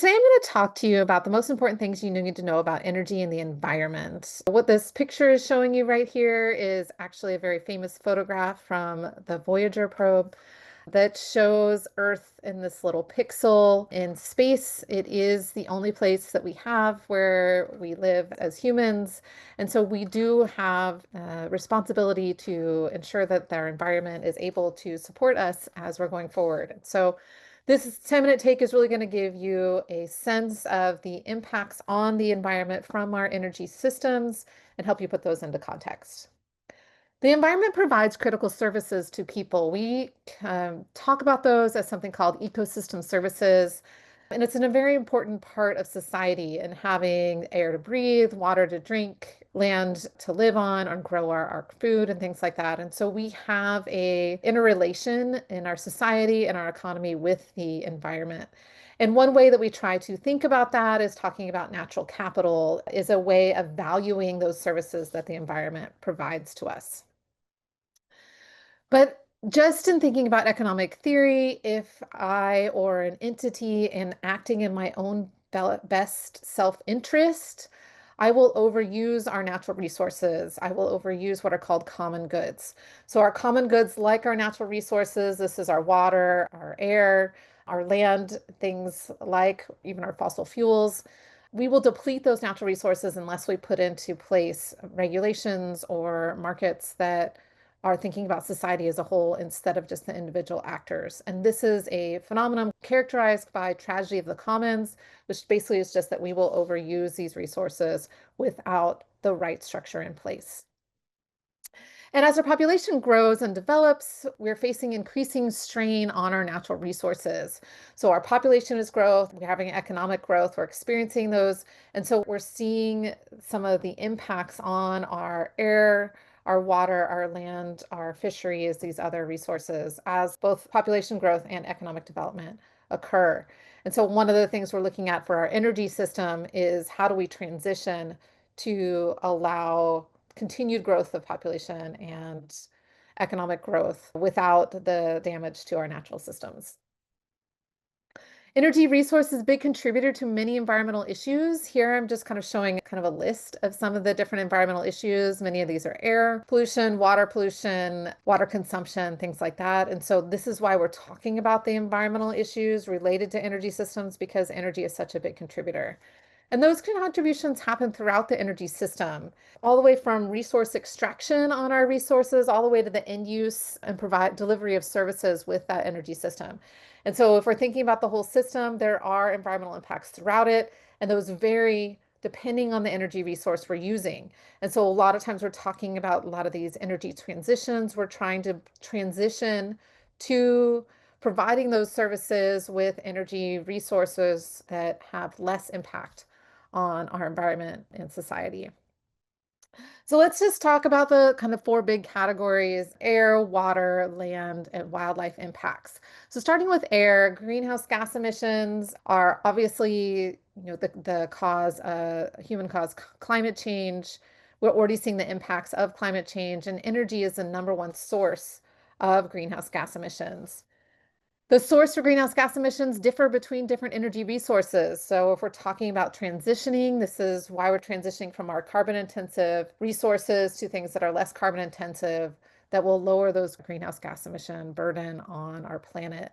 Today I'm going to talk to you about the most important things you need to know about energy and the environment. What this picture is showing you right here is actually a very famous photograph from the Voyager probe that shows Earth in this little pixel in space. It is the only place that we have where we live as humans. And so we do have a responsibility to ensure that their environment is able to support us as we're going forward. So this 10-minute take is really going to give you a sense of the impacts on the environment from our energy systems and help you put those into context. The environment provides critical services to people. We talk about those as something called ecosystem services, and it's a very important part of society in having air to breathe, water to drink, land to live on, and grow our food and things like that. And so we have a interrelation in our society and our economy with the environment. And one way that we try to think about that is talking about natural capital is a way of valuing those services that the environment provides to us. But just in thinking about economic theory, if I or an entity am acting in my own best self-interest, I will overuse our natural resources. I will overuse what are called common goods. So our common goods, like our natural resources, this is our water, our air, our land, things like even our fossil fuels. We will deplete those natural resources unless we put into place regulations or markets that are thinking about society as a whole instead of just the individual actors. And this is a phenomenon characterized by tragedy of the commons, which basically is just that we will overuse these resources without the right structure in place. And as our population grows and develops, we're facing increasing strain on our natural resources. So our population is growth, we're having economic growth, we're experiencing those. And so we're seeing some of the impacts on our air, our water, our land, our fisheries, these other resources as both population growth and economic development occur. And so one of the things we're looking at for our energy system is how do we transition to allow continued growth of population and economic growth without the damage to our natural systems. Energy resources, big contributor to many environmental issues. Here I'm just kind of showing kind of a list of some of the different environmental issues. Many of these are air pollution, water consumption, things like that. And so this is why we're talking about the environmental issues related to energy systems because energy is such a big contributor. And those contributions happen throughout the energy system, all the way from resource extraction on our resources, all the way to the end use and provide delivery of services with that energy system. And so if we're thinking about the whole system, there are environmental impacts throughout it, and those vary depending on the energy resource we're using. And so a lot of times we're talking about a lot of these energy transitions. We're trying to transition to providing those services with energy resources that have less impact on our environment and society. So let's just talk about the kind of four big categories: air, water, land, and wildlife impacts. So starting with air, greenhouse gas emissions are obviously, the cause, human caused climate change. We're already seeing the impacts of climate change, and energy is the number one source of greenhouse gas emissions. The source for greenhouse gas emissions differ between different energy resources. So if we're talking about transitioning, this is why we're transitioning from our carbon intensive resources to things that are less carbon intensive that will lower those greenhouse gas emission burden on our planet.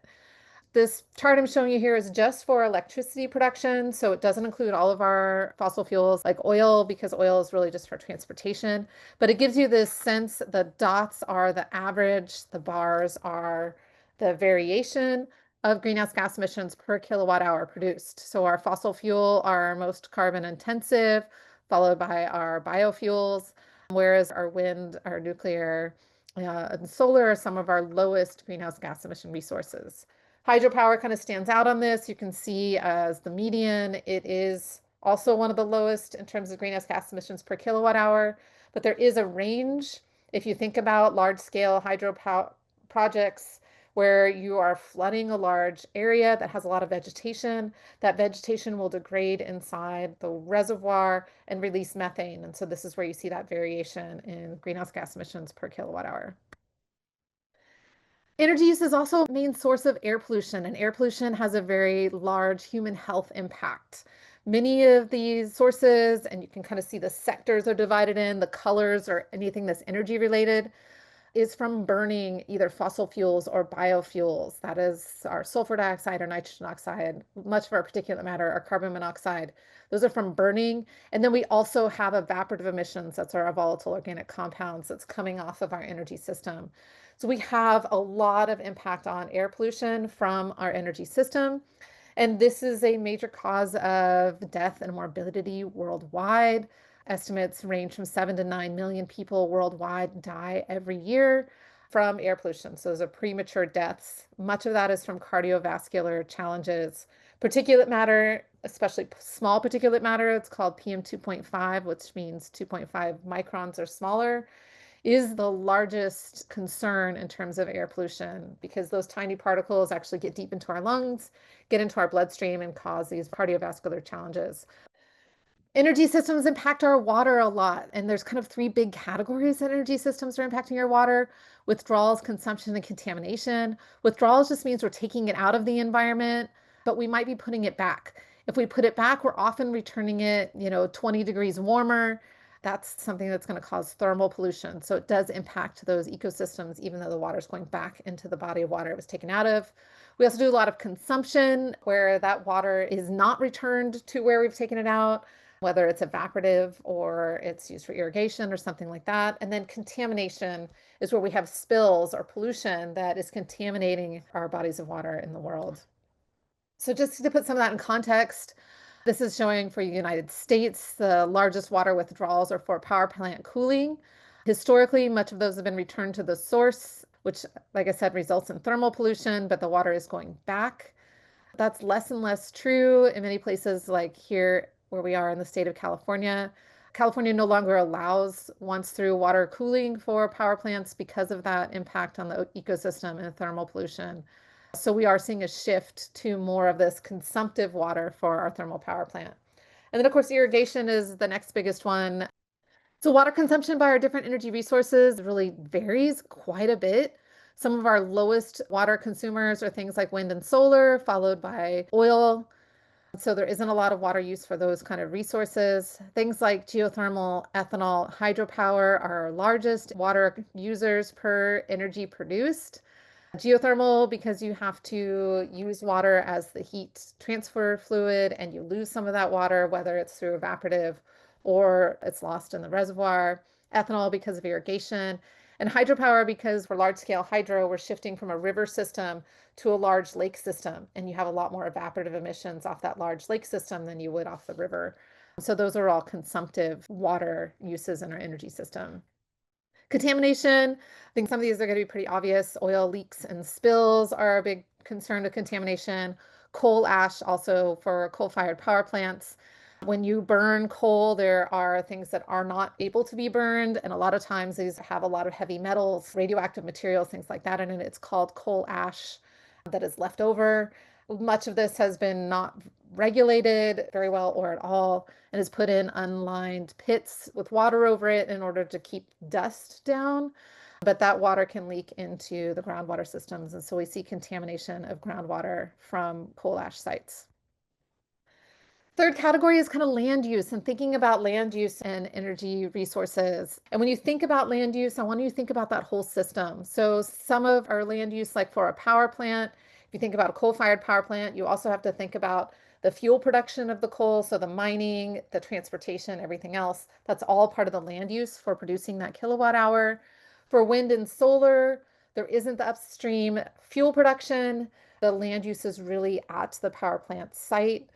This chart I'm showing you here is just for electricity production, so it doesn't include all of our fossil fuels like oil, because oil is really just for transportation. But it gives you this sense, the dots are the average, the bars are the variation of greenhouse gas emissions per kilowatt hour produced. So our fossil fuel are our most carbon intensive, followed by our biofuels, whereas our wind, our nuclear, and solar are some of our lowest greenhouse gas emission resources. Hydropower kind of stands out on this. You can see as the median, it is also one of the lowest in terms of greenhouse gas emissions per kilowatt hour, but there is a range. If you think about large scale hydropower projects where you are flooding a large area that has a lot of vegetation, that vegetation will degrade inside the reservoir and release methane. And so this is where you see that variation in greenhouse gas emissions per kilowatt hour. Energy use is also a main source of air pollution, and air pollution has a very large human health impact. Many of these sources, and you can kind of see the sectors are divided in, the colors or anything that's energy related, is from burning either fossil fuels or biofuels. That is our sulfur dioxide or nitrogen oxide, much of our particulate matter, our carbon monoxide. Those are from burning. And then we also have evaporative emissions. That's our volatile organic compounds that's coming off of our energy system. So we have a lot of impact on air pollution from our energy system. And this is a major cause of death and morbidity worldwide. Estimates range from 7 to 9 million people worldwide die every year from air pollution. So those are premature deaths. Much of that is from cardiovascular challenges. Particulate matter, especially small particulate matter, it's called PM 2.5, which means 2.5 microns or smaller, is the largest concern in terms of air pollution because those tiny particles actually get deep into our lungs, get into our bloodstream, and cause these cardiovascular challenges. Energy systems impact our water a lot, and there's kind of three big categories that energy systems are impacting our water: withdrawals, consumption, and contamination. Withdrawals just means we're taking it out of the environment, but we might be putting it back. If we put it back, we're often returning it, 20 degrees warmer. That's something that's going to cause thermal pollution. So it does impact those ecosystems, even though the water is going back into the body of water it was taken out of. We also do a lot of consumption where that water is not returned to where we've taken it out, whether it's evaporative or it's used for irrigation or something like that. And then contamination is where we have spills or pollution that is contaminating our bodies of water in the world. So just to put some of that in context, this is showing for the United States, the largest water withdrawals are for power plant cooling. Historically, much of those have been returned to the source, which, like I said, results in thermal pollution, but the water is going back. That's less and less true in many places like here where we are in the state of California. California no longer allows once-through water cooling for power plants because of that impact on the ecosystem and thermal pollution. So we are seeing a shift to more of this consumptive water for our thermal power plant. And then, of course, irrigation is the next biggest one. So water consumption by our different energy resources really varies quite a bit. Some of our lowest water consumers are things like wind and solar, followed by oil. So there isn't a lot of water use for those kind of resources. Things like geothermal, ethanol, hydropower are our largest water users per energy produced. Geothermal, because you have to use water as the heat transfer fluid and you lose some of that water, whether it's through evaporative or it's lost in the reservoir. Ethanol because of irrigation. And hydropower because for large scale hydro, we're shifting from a river system to a large lake system. And you have a lot more evaporative emissions off that large lake system than you would off the river. So those are all consumptive water uses in our energy system. Contamination, I think some of these are going to be pretty obvious. Oil leaks and spills are a big concern of contamination. Coal ash, also for coal-fired power plants. When you burn coal, there are things that are not able to be burned, and a lot of times these have a lot of heavy metals, radioactive materials, things like that, and it's called coal ash that is left over. Much of this has been not regulated very well or at all, and is put in unlined pits with water over it in order to keep dust down. But that water can leak into the groundwater systems, and so we see contamination of groundwater from coal ash sites. Third category is kind of land use and thinking about land use and energy resources. And when you think about land use, I want you to think about that whole system. So some of our land use, like for a power plant, if you think about a coal-fired power plant, you also have to think about the fuel production of the coal, so the mining, the transportation, everything else. That's all part of the land use for producing that kilowatt hour. For wind and solar, there isn't the upstream fuel production. The land use is really at the power plant site.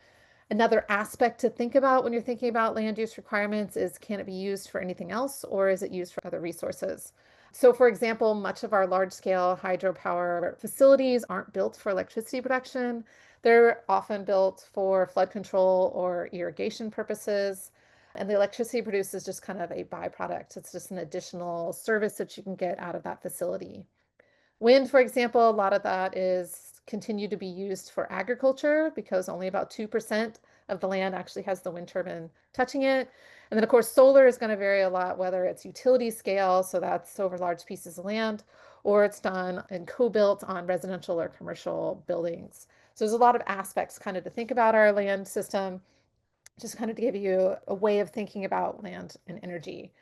Another aspect to think about when you're thinking about land use requirements is, can it be used for anything else or is it used for other resources? So for example, much of our large-scale hydropower facilities aren't built for electricity production. They're often built for flood control or irrigation purposes. And the electricity produced is just kind of a byproduct. It's just an additional service that you can get out of that facility. Wind, for example, a lot of that is continued to be used for agriculture because only about 2% of the land actually has the wind turbine touching it. And then, of course, solar is going to vary a lot, whether it's utility scale, so that's over large pieces of land, or it's done and co-built on residential or commercial buildings. So there's a lot of aspects kind of to think about our land system, just kind of to give you a way of thinking about land and energy.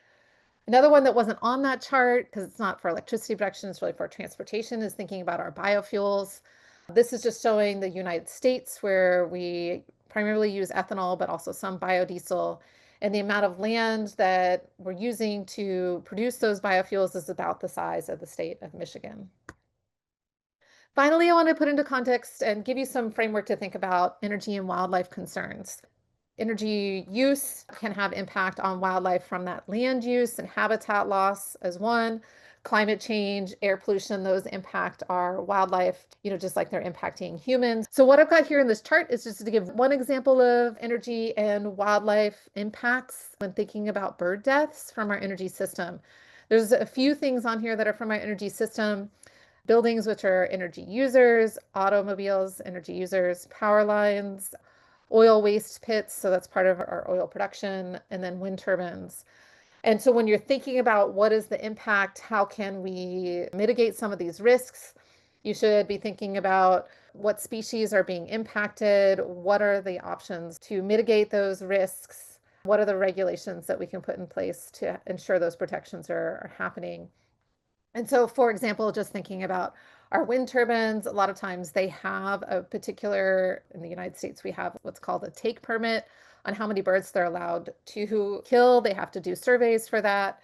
Another one that wasn't on that chart, because it's not for electricity production, it's really for transportation, is thinking about our biofuels. This is just showing the United States, where we primarily use ethanol, but also some biodiesel. And the amount of land that we're using to produce those biofuels is about the size of the state of Michigan. Finally, I want to put into context and give you some framework to think about energy and wildlife concerns. Energy use can have impact on wildlife from that land use and habitat loss as one. Climate change, air pollution, those impact our wildlife, just like they're impacting humans. So what I've got here in this chart is just to give one example of energy and wildlife impacts when thinking about bird deaths from our energy system. There's a few things on here that are from our energy system. Buildings, which are energy users, automobiles, energy users, power lines, oil waste pits, so that's part of our oil production, and then wind turbines. And so when you're thinking about what is the impact, how can we mitigate some of these risks, you should be thinking about what species are being impacted, what are the options to mitigate those risks, what are the regulations that we can put in place to ensure those protections are happening. And so, for example, just thinking about our wind turbines, a lot of times they have a particular, in the United States, we have what's called a take permit on how many birds they're allowed to kill. They have to do surveys for that.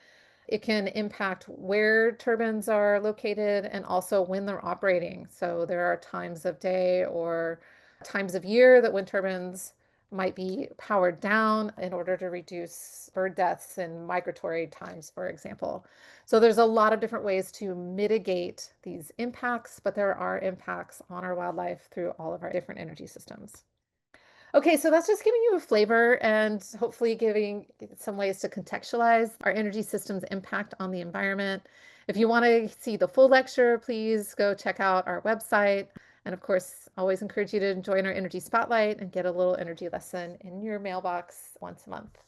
It can impact where turbines are located and also when they're operating. So there are times of day or times of year that wind turbines might be powered down in order to reduce bird deaths and migratory times, for example. So there's a lot of different ways to mitigate these impacts, but there are impacts on our wildlife through all of our different energy systems. Okay, so that's just giving you a flavor and hopefully giving some ways to contextualize our energy system's impact on the environment. If you want to see the full lecture, please go check out our website. And of course, always encourage you to join our Energy Spotlight and get a little energy lesson in your mailbox once a month.